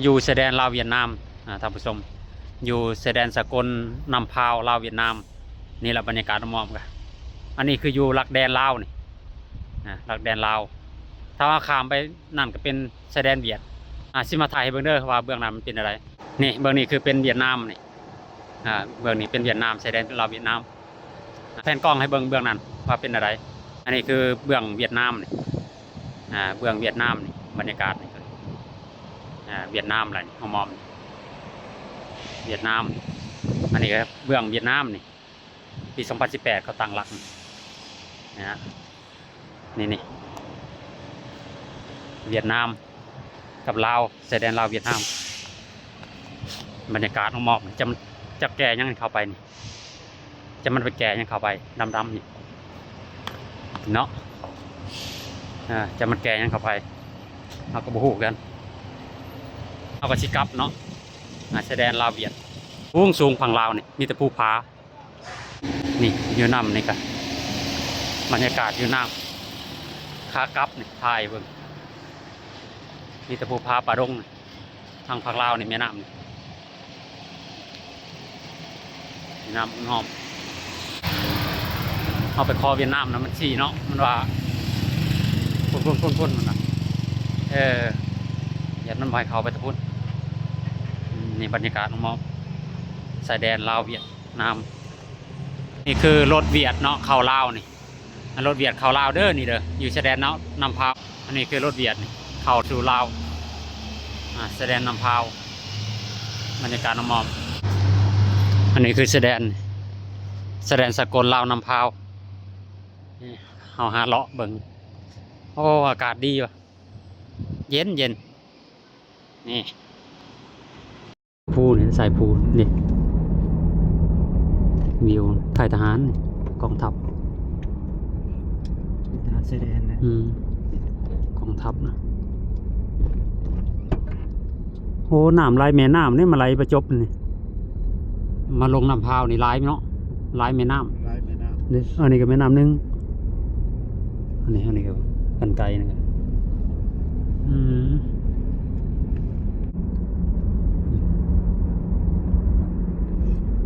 อยู่ชายแดนลาวเวียดนามท่านผู้ชมอยู่ชายแดนสกลนำพาวลาวเวียดนามนี่แหละบรรยากาศมอมกันอันนี้คืออยู่หลักแดนลาวนี่หลักแดนลาวถ้าว่าข้ามไปนั่นก็เป็นชายแดนเวียดสิมาถ่ายให้เบิ่งเด้อว่าเบื้องนั้นมันเป็นอะไรนี่เบื้องนี้คือเป็นเวียดนามนี่เบื้องนี้เป็นเวียดนามชายแดนลาวเวียดนามแผนกล้องให้เบื้องนั้นว่าเป็นอะไรอันนี้คือเบื้องเวียดนามนี่เบื้องเวียดนามนี่บรรยากาศนี่เวียดนามอะไรหอมเวียดนามอันนี้ครับเบื้องเวียดนามนี่ปี 2018เขาตั้งหลักนะฮะนี่เวียดนามกับลาวชายแดนลาวเวียดนามบรรยากาศหอมจะแก่ยังเข้าไปนี่จะมันไปแก่ยังเข้าไปดำๆนี่เนาะจะมันแก่ยังเข้าไปเอากระบุกกันเอากระชิกับเนาะชายแดนลาวเวียดสูงฝั่งลาวนี่มีแต่ภูผานี่อยู่น้ำนี่กันบรรยากาศอยู่น้ำคากับนี่ถ่ายเบิ่งมีแต่ภูผาป่าดงทางฝั่งลาวนี่แม่น้ำนี่น้ำหอมเอาไปคอเวียดนามนะมันชี้เนาะมันว่าพุ่นมันนะอย่ามันไปเขาไปตะพุ่นนี่บรรยากาศของมอชายแดนลาวเวียดนามนี่คือรถเวียดเนาะเข้าลาวนี่รถเวียดเข้าลาวเด้อนี่เด้ออยู่ชายแดนเนาะนำพาวอันนี้คือรถเวียดนี่เข้าสู่ลาวชายแดนนำพาวบรรยากาศของมออันนี้คือชายแดนสกลลาวนำพาวเอาหาเลาะเบิ่งโอ้อากาศดีว่ะเย็นนี่ภูนี่ใส่ภูนี่วิวค่ายทหารกองทัพทหารชายแดนนะกองทัพนะโอ้น้ำไหลแม่น้ำนี่มาไหลประจบนี่มาลงน้ำพาวนี่ไหลเนาะไหลแม่น้ำนี่อันนี้ก็แม่น้ำนึงอันนี้ก็กันไกลนะครับ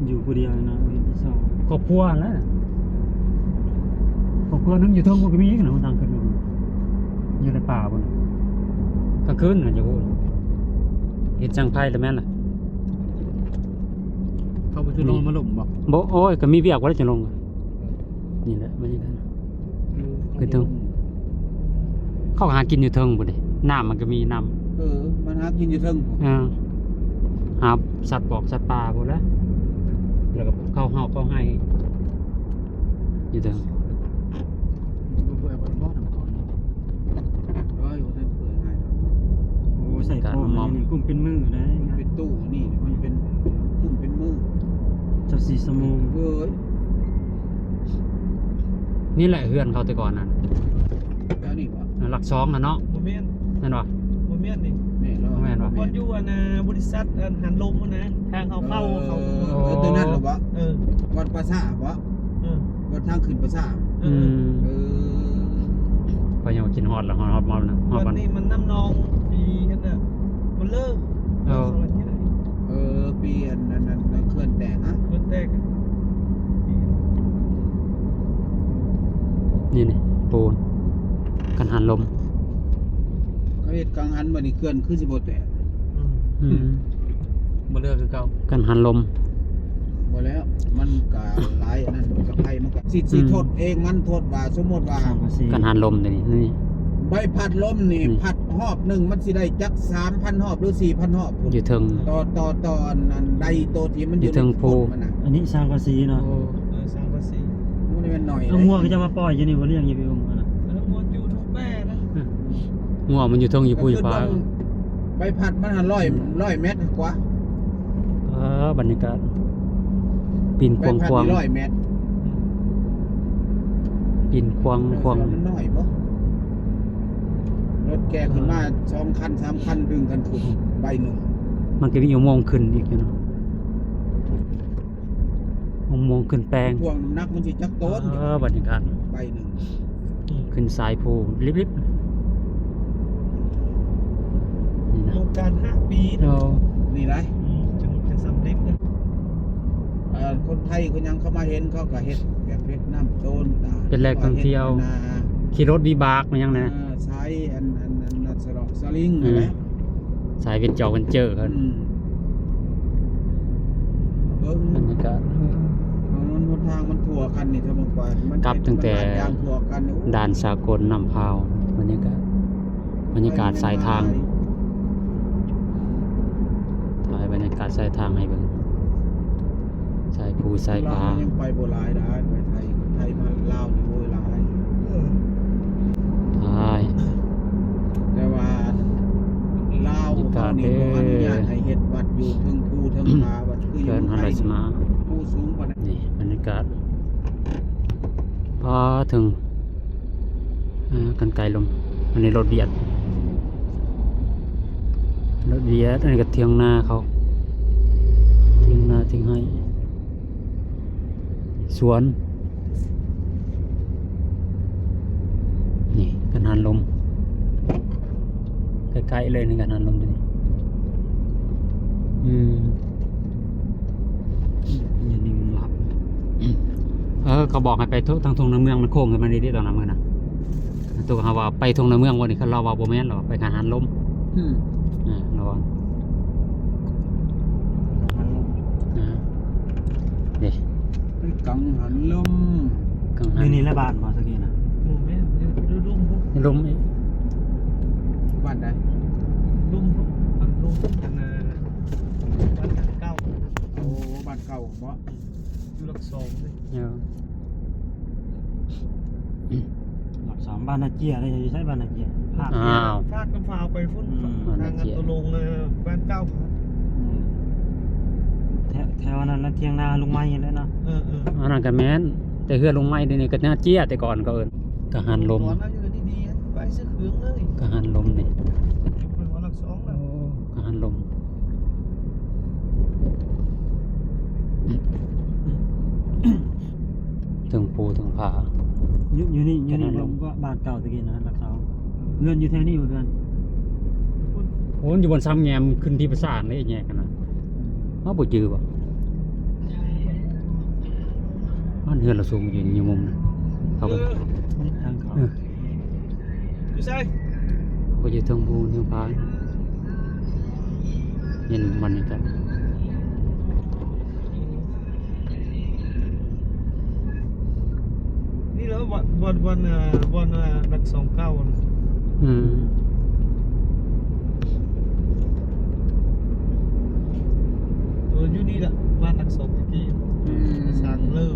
อยู่คนเดียวนะที่สองครอบครัวแล้วครอบครัวนึงอยู่เทิงพวกมีกันนะทางขึ้นอยู่ในป่าบนกลางคืนนะจะพูดเห็นจังไพ่แล้วแม่นล่ะเขาไปคือลงมาหลุมบอกโบโอ้ยก็มีเบียกว่าจะลงนี่แหละไม่ใช่กันขึ้นเทิงเขาหากินอยู่เทิงบ่ดิน้ำมันก็มีน้ำมันหากินอยู่เทิงหาสัตว์บอกสัตว์ป่าบ่แล้วแล้วก็เข้าให้อยู่เทิงใส่โฟมนี่กุ้งเป็นมือนะเป็นตู้นี่มันเป็นกุ้งเป็นมือจะสีสมูนี่แหละเฮือนเขาแต่ก่อนนั่นแล้วนี่วะหลัก2นะเนาะนั่นวะโมเมนต์นี่แม่นวะคนอยู่นะบริษัทหันลมนะทางเขาเข้าตัวนั้นหรอวะวัดภาษาวะวัดทางขึ้นภาษาก็ยังกินฮอดละฮอดมอนะฮอดมันนี่มันน้ำนองปีนั่นน่ะมันเลิกปีนั้นเคลื่อนแตกฮะเคลื่อนแตกนี่ปูนกันหันลมเขาเห็ดกังหันมันนี่เคลื่อนขึ้นสิบแตกมันเลิกคือเก่ากันหันลมหมดแล้วมันกะหลายนั่นกับใครมันกับสิโทษเองมันโทษว่าสมมติว่ากันหันลมนี่ใบพัดลมนี่พัดหอบหนึ่งมันสิได้จัก 3,000 หอบหรือ 4,000 หอบอยู่เทิงต่อนั้นใดโตที่มันอยู่เทิงภูอันนี้สร้างภาษีเนาะสร้างภาษีมันเป็นหน่อยงัวก็จะมาปล่อยอยู่นี่บ่เลี้ยงอยู่พี่องค์นะงัวอยู่ทุกแม่นะงัวมันอยู่เทิงอยู่ภูอยู่ฟ้าใบพัดมัน100 เมตรกว่าบรรยากาศปีนควง100 เมตรปีนควงน้อยบ่รถแกขึ้นมา2 คัน 3 คันดึงกันถูกใบหนึ่งมันก็มีอุโมงค์ขึ้นอีกเนาะอุโมงค์ขึ้นแปลงพวงนักมันสิจักต้นบรรยากาศใบหนึ่งขึ้นสายภูริบ นี่นะ โครงการ5 ปี โอ้ นี่ไร จะสำเร็จนะ คนไทยก็ยังเข้ามาเห็นเขาก็เฮ็ดแบบเฮ็ดน้ำโตนตา เป็นแหล่งท่องเที่ยวขี่รถวิบากมันยังไงนะ ใช้อันสลอกสลิง อืม นะ สายเป็นเจาเป็นเจอเขา เบิ้ง บรรยากาศ มันทางมันทั่วกันนี่ถ้ามันกว่ามัน กลับตั้งแต่ มันยางทั่วกันนี่โอ้ ด่านสากลนำพาวบรรยากาศสายทางถ่ายบรรยากาศสายทางให้เบิ่งสายภูสาย เรา ปลา ยังไปโบราณได้ไปไทยคนไทยมาลาวนี่โบราณ ถ่าย แต่ว่าลาวเขานี่บ่อนุญาตให้เฮ็ดบัตรอยู่เทึงภูเทึงผาบัตรคืออ เกิ ยู่ นฮัน ไท ไร ย สมา ผู้สูงกว่านั้น นี่บรรยากาศพอถึงกันไกลลมอันนี้รถเบียดอันนี้ก็เทียงนาเขาเทียงนาเทียงให้สวนนี่กันหันลมใกล้ๆเลยนี่กันหันลมตัวนี้อย่านิ่งหลับเขาบอกให้ไปทางทุ่งในเมืองมันโค้งขึ้นมาดีๆตอนนั้นมือนะตัวเขาว่าไปทุ่งในเมืองวันนี้เขาเราว่าโบแมนเราไปกันหันลมระวังเด็ก ไปกังหันลม กังหัน นี่ละบาทมาสักทีนะโอ้แม่รุ่มพวก ลมอีก บ้านใด รุ่มพวกมันรุ่มกันบ้านเก้า โอ้บ้านเก่าบ่ อยู่หลัก2เลย เดี๋ยว หลัก3บ้านนาเจียได้จะใช้บ้านนาเจียภาคน้ำฟ้าไปฟุ้นทางตัวลงบ้านเก้าแถวนั้นแล้วเทียงนาลุงไม้แล้วนะอันนั้นกันแม่นแต่เฮือลงไม้เดี๋ยวนี้ก็น่าเจี๊ยแต่ก่อนก็เอิ้นกังหันลม ตอนนั้นอยู่ดีๆไปซื้อเครื่องเลย กังหันลมนี่ เป็นวันหลัก2แล้ว กังหันลมถึงปูถึงผา อยู่นี่ลมก็บ้านเก่าตะกี้นะหลัก2เงินอยู่แถวนี้เพื่อน โอ้ยอยู่บนซ้ำแงมขึ้นที่ประสาทเลยแง่กันนะเขาบ่จือบ่บ้านเฮือนเราสูงอยู่มุมนะเขาไป ทางเขา อยู่ไส ก็อยู่ทางภูทางผาเห็นมันนี่กัน นี่แล้ววันหลัก29อยู่นี่แหละบ้านหลัก2ตะกี้สร้างเรือ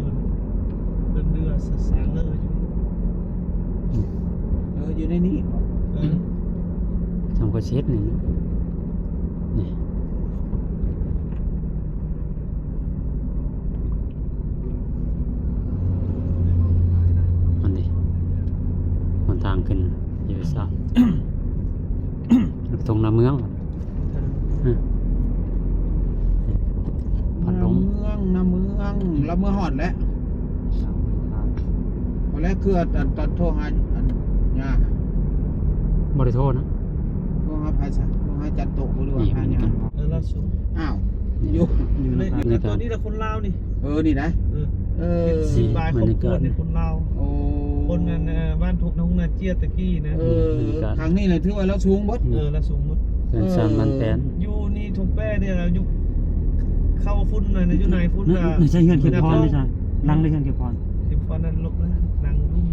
สร้างเรืออยู่อยู่ในนี้ ทำก็เช็ดนี่นะนี่มันดิมันทางขึ้นอยู่ซะตรงน้ำเมืองพัดลม น้ำเมืองละเมื่อหอดแล้วพอแล้วคือตอนโทรหาย่า บริโทษนะ โทรหาภาษาโทรหาจันโตหรือว่าหาย่า ล่าสุด อ้าวอยู่ ในตัวนี้แหละคนลาวนี่ นี่นะสีบายครอบครัวเนี่ยคนลาว โอ้ คนนั้นบ้านทุกน้องนาเจียตะกี้นะ ทางนี้เลยถือว่าเราสูงบด ละสูงมด เป็นซานมันแปน อยู่นี่ทุกแป้เนี่ยเราอยู่เข้าฟุ้นเลยนะอยู่ในฟุ้น ไม่ใช่เงินเก็บพรไม่ใช่นั่งได้เงินเก็บพร เก็บพรนั่นลุกนะนั่งลุ่ม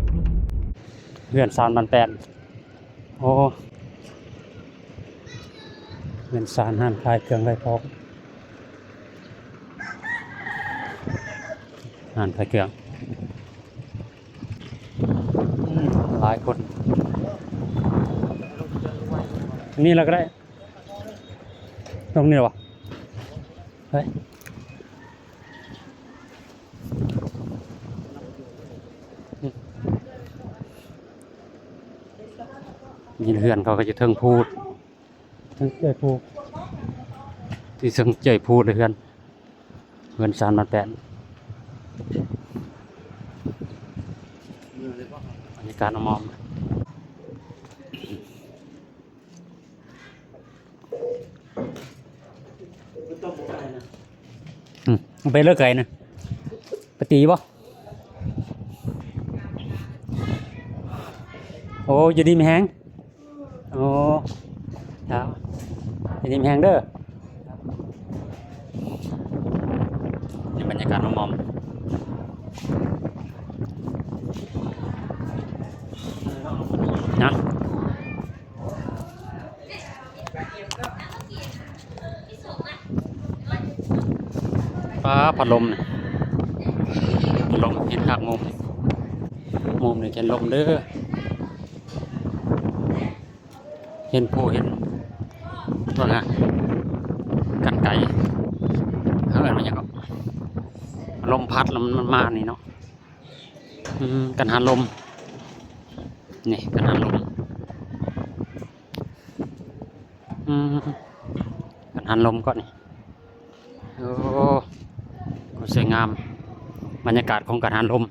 เพื่อนซานมันแปนโอ้เพื่อนซานห้านคลายเครื่องไรพอกห้านคลายเครื่องหลายคนนี่เราก็ได้ตรงนี้หรอวะเฮ้ยยินเฮือนเขาก็จะเทิงพูดเทิงเจยพูดที่เทิงเจยพูดเลยเฮือนซานมันแปนบรรยากาศอมอม ต้มไก่นะ มันไปเลิกไก่นะไปตีบ่โอ้อยู่ดีมีแฮงโอ้ครับอยู่ดีมีแฮงเด้อนี่บรรยากาศมอมๆนะฟ้าพัดลมเนี่ยพัดลมเห็นคักมุมนี่เห็นลมเด้อเห็นผู้เห็นตัวนะกันไก่เฮ้ยมันยังก็ลมพัดแล้วมันมานี่เนาะกันหาลมนี่กันหาลมกันหาลมก่อนนี่โอ้สวยงามบรรยากาศของกันหาลม